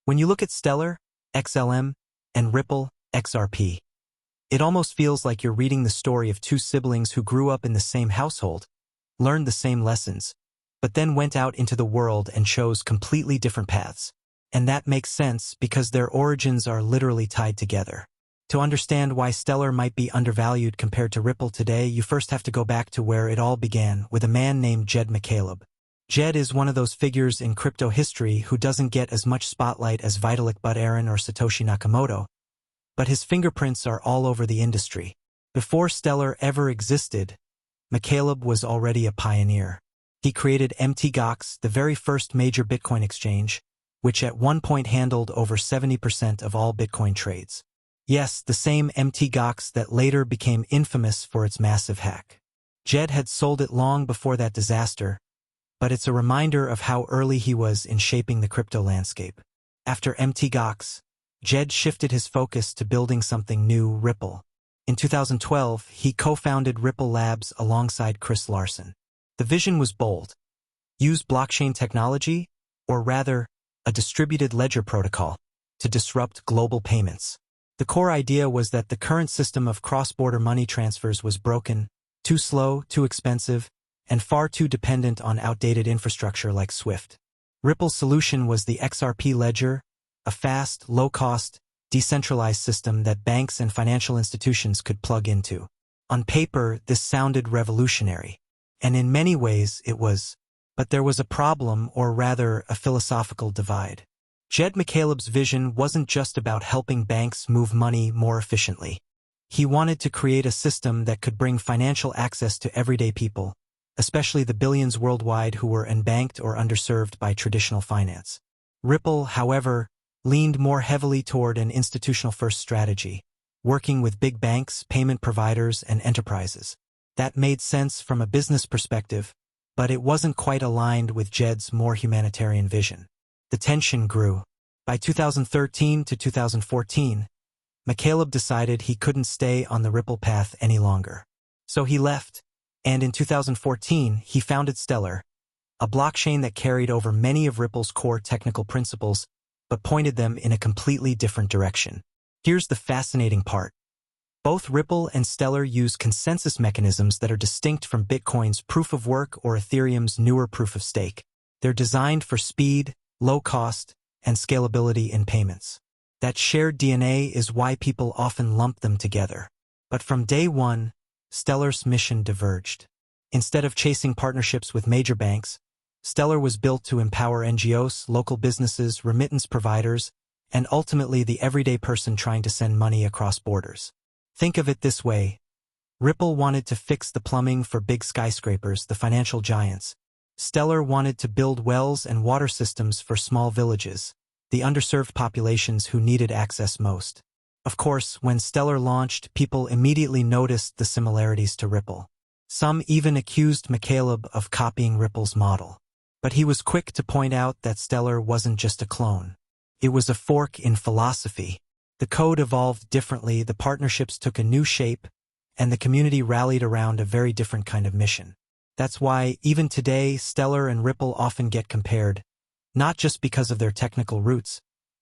When you look at Stellar XLM and Ripple XRP, it almost feels like you're reading the story of two siblings who grew up in the same household, learned the same lessons, but then went out into the world and chose completely different paths. And that makes sense because their origins are literally tied together. To understand why Stellar might be undervalued compared to Ripple today, you first have to go back to where it all began, with a man named Jed McCaleb. Jed is one of those figures in crypto history who doesn't get as much spotlight as Vitalik Buterin or Satoshi Nakamoto, but his fingerprints are all over the industry. Before Stellar ever existed, McCaleb was already a pioneer. He created MTGOX, the very first major Bitcoin exchange, which at one point handled over 70% of all Bitcoin trades. Yes, the same MTGOX that later became infamous for its massive hack. Jed had sold it long before that disaster, but it's a reminder of how early he was in shaping the crypto landscape. After MTGOX, Jed shifted his focus to building something new, Ripple. In 2012, he co-founded Ripple Labs alongside Chris Larsen. The vision was bold. Use blockchain technology, or rather, a distributed ledger protocol, to disrupt global payments. The core idea was that the current system of cross-border money transfers was broken, too slow, too expensive, and far too dependent on outdated infrastructure like SWIFT. Ripple's solution was the XRP ledger, a fast, low-cost, decentralized system that banks and financial institutions could plug into. On paper, this sounded revolutionary, and in many ways it was. But there was a problem, or rather, a philosophical divide. Jed McCaleb's vision wasn't just about helping banks move money more efficiently. He wanted to create a system that could bring financial access to everyday people, especially the billions worldwide who were unbanked or underserved by traditional finance. Ripple, however, leaned more heavily toward an institutional-first strategy, working with big banks, payment providers, and enterprises. That made sense from a business perspective, but it wasn't quite aligned with Jed's more humanitarian vision. The tension grew. By 2013 to 2014, McCaleb decided he couldn't stay on the Ripple path any longer. So he left, and in 2014, he founded Stellar, a blockchain that carried over many of Ripple's core technical principles, but pointed them in a completely different direction. Here's the fascinating part. Both Ripple and Stellar use consensus mechanisms that are distinct from Bitcoin's proof of work or Ethereum's newer proof of stake. They're designed for speed, low cost, and scalability in payments. That shared DNA is why people often lump them together. But from day one, Stellar's mission diverged. Instead of chasing partnerships with major banks, Stellar was built to empower NGOs, local businesses, remittance providers, and ultimately the everyday person trying to send money across borders. Think of it this way. Ripple wanted to fix the plumbing for big skyscrapers, the financial giants. Stellar wanted to build wells and water systems for small villages, the underserved populations who needed access most. Of course, when Stellar launched, people immediately noticed the similarities to Ripple. Some even accused McCaleb of copying Ripple's model. But he was quick to point out that Stellar wasn't just a clone. It was a fork in philosophy. The code evolved differently, the partnerships took a new shape, and the community rallied around a very different kind of mission. That's why, even today, Stellar and Ripple often get compared, not just because of their technical roots,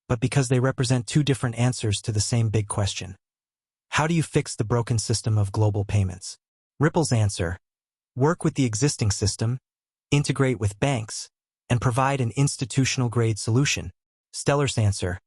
but because they represent two different answers to the same big question. How do you fix the broken system of global payments? Ripple's answer: work with the existing system, integrate with banks, and provide an institutional-grade solution. Stellar's answer: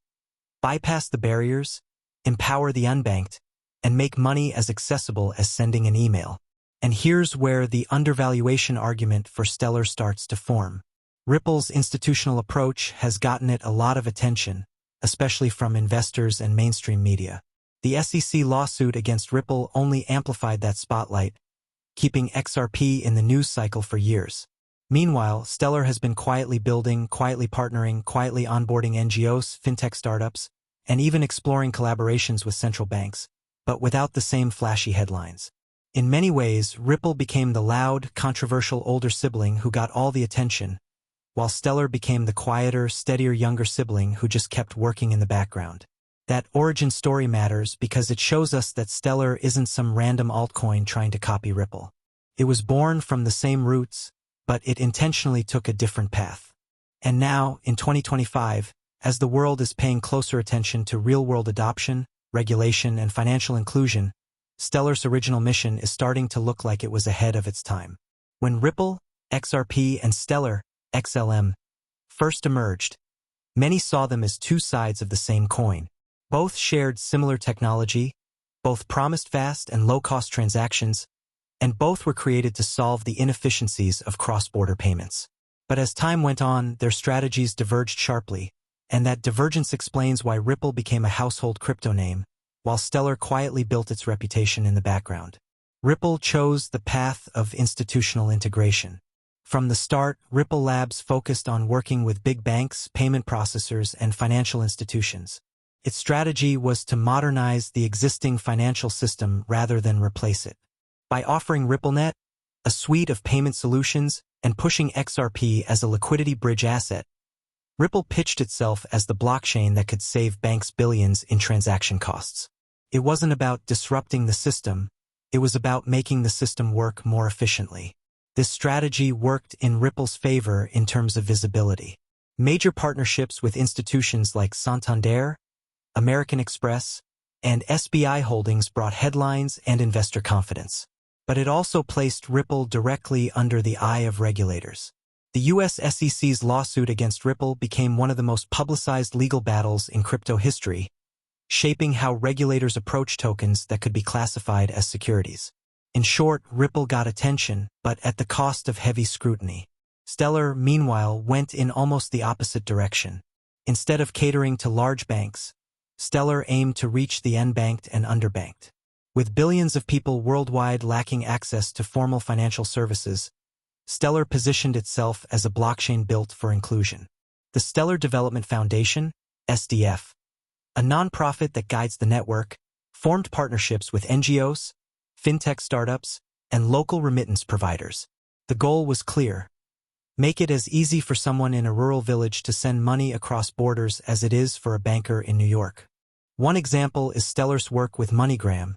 bypass the barriers, empower the unbanked, and make money as accessible as sending an email. And here's where the undervaluation argument for Stellar starts to form. Ripple's institutional approach has gotten it a lot of attention, especially from investors and mainstream media. The SEC lawsuit against Ripple only amplified that spotlight, keeping XRP in the news cycle for years. Meanwhile, Stellar has been quietly building, quietly partnering, quietly onboarding NGOs, fintech startups, and even exploring collaborations with central banks, but without the same flashy headlines. In many ways, Ripple became the loud, controversial older sibling who got all the attention, while Stellar became the quieter, steadier younger sibling who just kept working in the background. That origin story matters because it shows us that Stellar isn't some random altcoin trying to copy Ripple. It was born from the same roots, but it intentionally took a different path. And now, in 2025, As the world is paying closer attention to real-world adoption, regulation, and financial inclusion, Stellar's original mission is starting to look like it was ahead of its time. When Ripple, XRP, and Stellar XLM first emerged, many saw them as two sides of the same coin. Both shared similar technology, both promised fast and low-cost transactions, and both were created to solve the inefficiencies of cross-border payments. But as time went on, their strategies diverged sharply, and that divergence explains why Ripple became a household crypto name, while Stellar quietly built its reputation in the background. Ripple chose the path of institutional integration. From the start, Ripple Labs focused on working with big banks, payment processors, and financial institutions. Its strategy was to modernize the existing financial system rather than replace it. By offering RippleNet, a suite of payment solutions, and pushing XRP as a liquidity bridge asset, Ripple pitched itself as the blockchain that could save banks billions in transaction costs. It wasn't about disrupting the system, it was about making the system work more efficiently. This strategy worked in Ripple's favor in terms of visibility. Major partnerships with institutions like Santander, American Express, and SBI Holdings brought headlines and investor confidence. But it also placed Ripple directly under the eye of regulators. The US SEC's lawsuit against Ripple became one of the most publicized legal battles in crypto history, shaping how regulators approach tokens that could be classified as securities. In short, Ripple got attention, but at the cost of heavy scrutiny. Stellar, meanwhile, went in almost the opposite direction. Instead of catering to large banks, Stellar aimed to reach the unbanked and underbanked. With billions of people worldwide lacking access to formal financial services, Stellar positioned itself as a blockchain built for inclusion. The Stellar Development Foundation, SDF, a nonprofit that guides the network, formed partnerships with NGOs, fintech startups, and local remittance providers. The goal was clear: make it as easy for someone in a rural village to send money across borders as it is for a banker in New York. One example is Stellar's work with MoneyGram,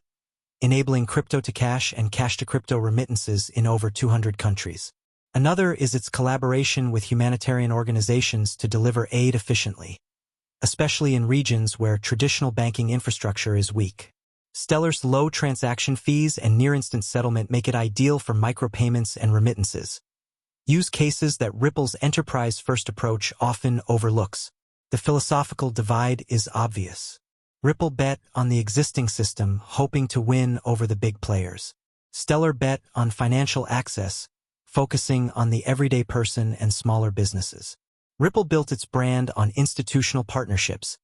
enabling crypto-to-cash and cash-to-crypto remittances in over 200 countries. Another is its collaboration with humanitarian organizations to deliver aid efficiently, especially in regions where traditional banking infrastructure is weak. Stellar's low transaction fees and near-instant settlement make it ideal for micropayments and remittances, use cases that Ripple's enterprise-first approach often overlooks. The philosophical divide is obvious. Ripple bet on the existing system, hoping to win over the big players. Stellar bet on financial access, focusing on the everyday person and smaller businesses. Ripple built its brand on institutional partnerships.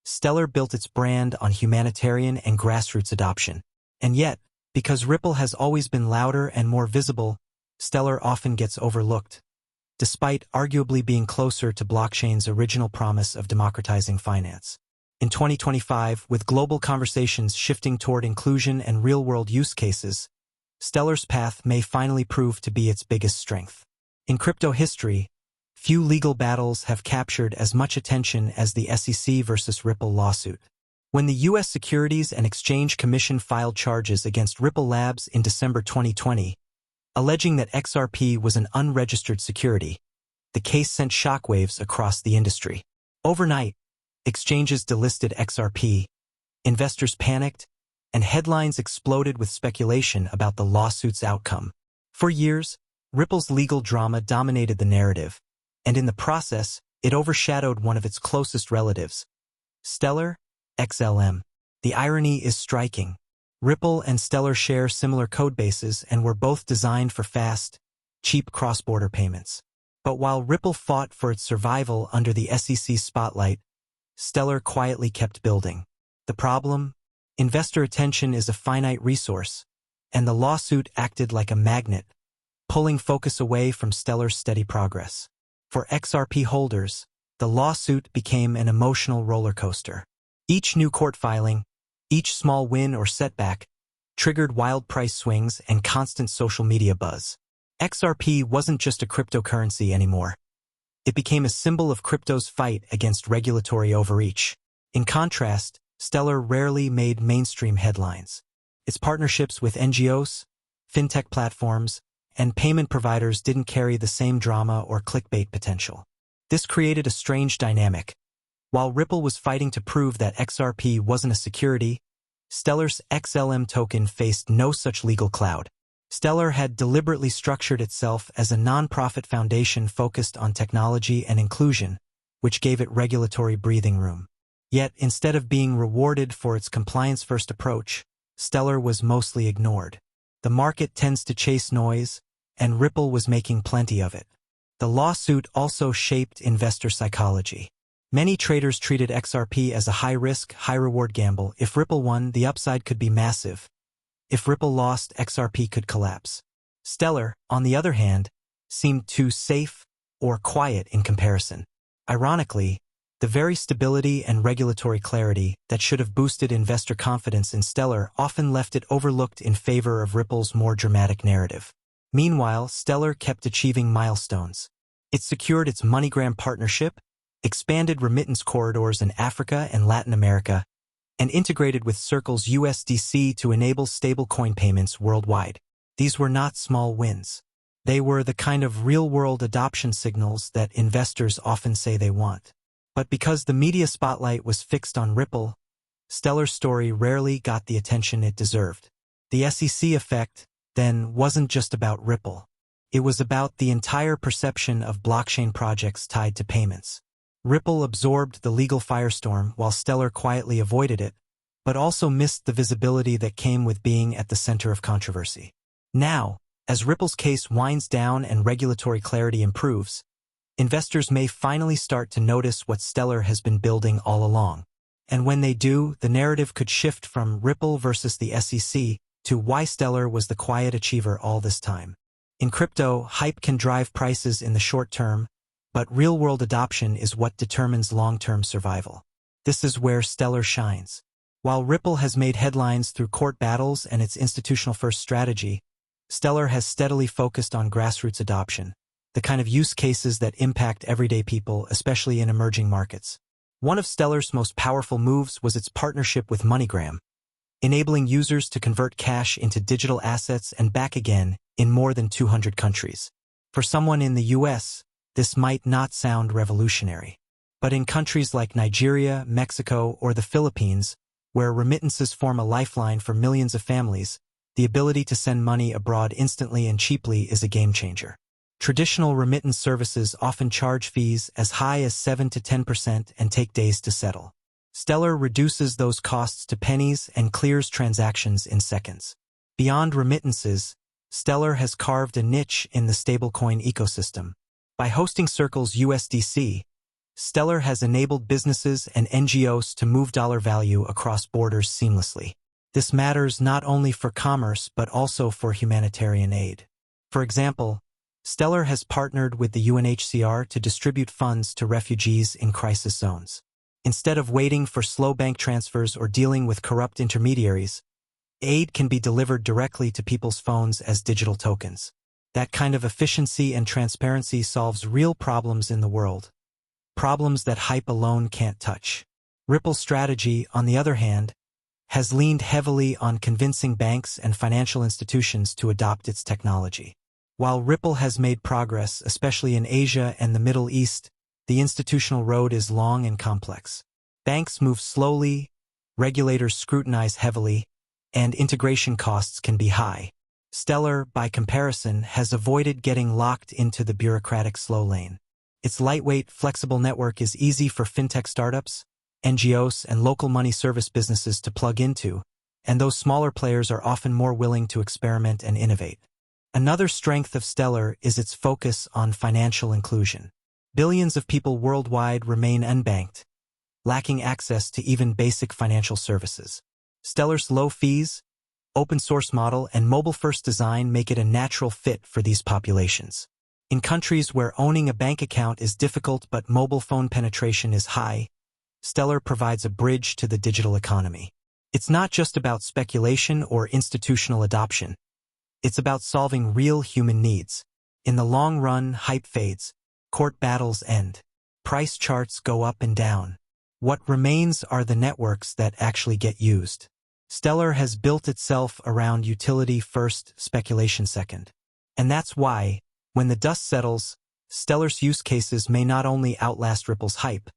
Stellar built its brand on humanitarian and grassroots adoption. And yet, because Ripple has always been louder and more visible, Stellar often gets overlooked, despite arguably being closer to blockchain's original promise of democratizing finance. In 2025, with global conversations shifting toward inclusion and real-world use cases, Stellar's path may finally prove to be its biggest strength. In crypto history, few legal battles have captured as much attention as the SEC versus Ripple lawsuit. When the U.S. Securities and Exchange Commission filed charges against Ripple Labs in December 2020, alleging that XRP was an unregistered security, the case sent shockwaves across the industry. Overnight, exchanges delisted XRP, investors panicked, and headlines exploded with speculation about the lawsuit's outcome. For years, Ripple's legal drama dominated the narrative, and in the process, it overshadowed one of its closest relatives, Stellar XLM. The irony is striking. Ripple and Stellar share similar codebases and were both designed for fast, cheap cross-border payments. But while Ripple fought for its survival under the SEC's spotlight, Stellar quietly kept building. The problem? Investor attention is a finite resource, and the lawsuit acted like a magnet, pulling focus away from Stellar's steady progress. For XRP holders, the lawsuit became an emotional roller coaster. Each new court filing, each small win or setback, triggered wild price swings and constant social media buzz. XRP wasn't just a cryptocurrency anymore. It became a symbol of crypto's fight against regulatory overreach. In contrast, Stellar rarely made mainstream headlines. Its partnerships with NGOs, fintech platforms, and payment providers didn't carry the same drama or clickbait potential. This created a strange dynamic. While Ripple was fighting to prove that XRP wasn't a security, Stellar's XLM token faced no such legal cloud. Stellar had deliberately structured itself as a non-profit foundation focused on technology and inclusion, which gave it regulatory breathing room. Yet, instead of being rewarded for its compliance-first approach, Stellar was mostly ignored. The market tends to chase noise, and Ripple was making plenty of it. The lawsuit also shaped investor psychology. Many traders treated XRP as a high-risk, high-reward gamble. If Ripple won, the upside could be massive. If Ripple lost, XRP could collapse. Stellar, on the other hand, seemed too safe or quiet in comparison. Ironically, the very stability and regulatory clarity that should have boosted investor confidence in Stellar often left it overlooked in favor of Ripple's more dramatic narrative. Meanwhile, Stellar kept achieving milestones. It secured its MoneyGram partnership, expanded remittance corridors in Africa and Latin America, and integrated with Circle's USDC to enable stablecoin payments worldwide. These were not small wins. They were the kind of real-world adoption signals that investors often say they want. But because the media spotlight was fixed on Ripple, Stellar's story rarely got the attention it deserved. The SEC effect, then, wasn't just about Ripple. It was about the entire perception of blockchain projects tied to payments. Ripple absorbed the legal firestorm while Stellar quietly avoided it, but also missed the visibility that came with being at the center of controversy. Now, as Ripple's case winds down and regulatory clarity improves, investors may finally start to notice what Stellar has been building all along. And when they do, the narrative could shift from Ripple versus the SEC to why Stellar was the quiet achiever all this time. In crypto, hype can drive prices in the short term, but real-world adoption is what determines long-term survival. This is where Stellar shines. While Ripple has made headlines through court battles and its institutional-first strategy, Stellar has steadily focused on grassroots adoption, the kind of use cases that impact everyday people, especially in emerging markets. One of Stellar's most powerful moves was its partnership with MoneyGram, enabling users to convert cash into digital assets and back again in more than 200 countries. For someone in the US, this might not sound revolutionary. But in countries like Nigeria, Mexico, or the Philippines, where remittances form a lifeline for millions of families, the ability to send money abroad instantly and cheaply is a game-changer. Traditional remittance services often charge fees as high as 7 to 10% and take days to settle. Stellar reduces those costs to pennies and clears transactions in seconds. Beyond remittances, Stellar has carved a niche in the stablecoin ecosystem. By hosting Circle's USDC, Stellar has enabled businesses and NGOs to move dollar value across borders seamlessly. This matters not only for commerce but also for humanitarian aid. For example, Stellar has partnered with the UNHCR to distribute funds to refugees in crisis zones. Instead of waiting for slow bank transfers or dealing with corrupt intermediaries, aid can be delivered directly to people's phones as digital tokens. That kind of efficiency and transparency solves real problems in the world, problems that hype alone can't touch. Ripple's strategy, on the other hand, has leaned heavily on convincing banks and financial institutions to adopt its technology. While Ripple has made progress, especially in Asia and the Middle East, the institutional road is long and complex. Banks move slowly, regulators scrutinize heavily, and integration costs can be high. Stellar, by comparison, has avoided getting locked into the bureaucratic slow lane. Its lightweight, flexible network is easy for fintech startups, NGOs, and local money service businesses to plug into, and those smaller players are often more willing to experiment and innovate. Another strength of Stellar is its focus on financial inclusion. Billions of people worldwide remain unbanked, lacking access to even basic financial services. Stellar's low fees, open-source model, and mobile-first design make it a natural fit for these populations. In countries where owning a bank account is difficult but mobile phone penetration is high, Stellar provides a bridge to the digital economy. It's not just about speculation or institutional adoption. It's about solving real human needs. In the long run, hype fades, court battles end, price charts go up and down. What remains are the networks that actually get used. Stellar has built itself around utility first, speculation second. And that's why, when the dust settles, Stellar's use cases may not only outlast Ripple's hype,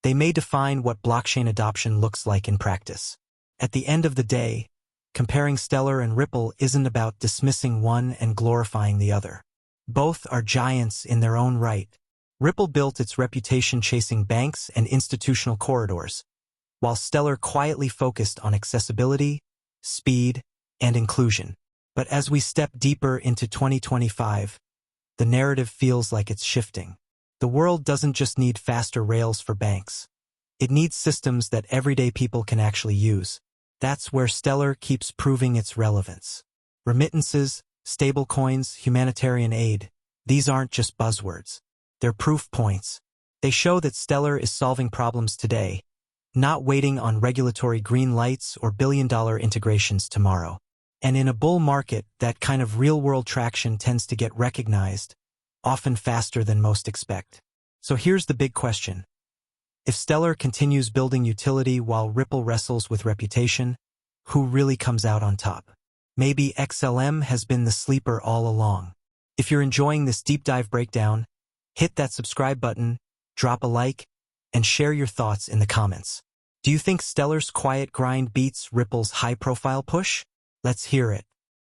They may define what blockchain adoption looks like in practice. At the end of the day, comparing Stellar and Ripple isn't about dismissing one and glorifying the other. Both are giants in their own right. Ripple built its reputation chasing banks and institutional corridors, while Stellar quietly focused on accessibility, speed, and inclusion. But as we step deeper into 2025, the narrative feels like it's shifting. The world doesn't just need faster rails for banks. It needs systems that everyday people can actually use. That's where Stellar keeps proving its relevance. Remittances, stablecoins, humanitarian aid, these aren't just buzzwords. They're proof points. They show that Stellar is solving problems today, not waiting on regulatory green lights or billion-dollar integrations tomorrow. And in a bull market, that kind of real-world traction tends to get recognized, often faster than most expect. So here's the big question. If Stellar continues building utility while Ripple wrestles with reputation, who really comes out on top? Maybe XLM has been the sleeper all along. If you're enjoying this deep dive breakdown, hit that subscribe button, drop a like, and share your thoughts in the comments. Do you think Stellar's quiet grind beats Ripple's high-profile push? Let's hear it.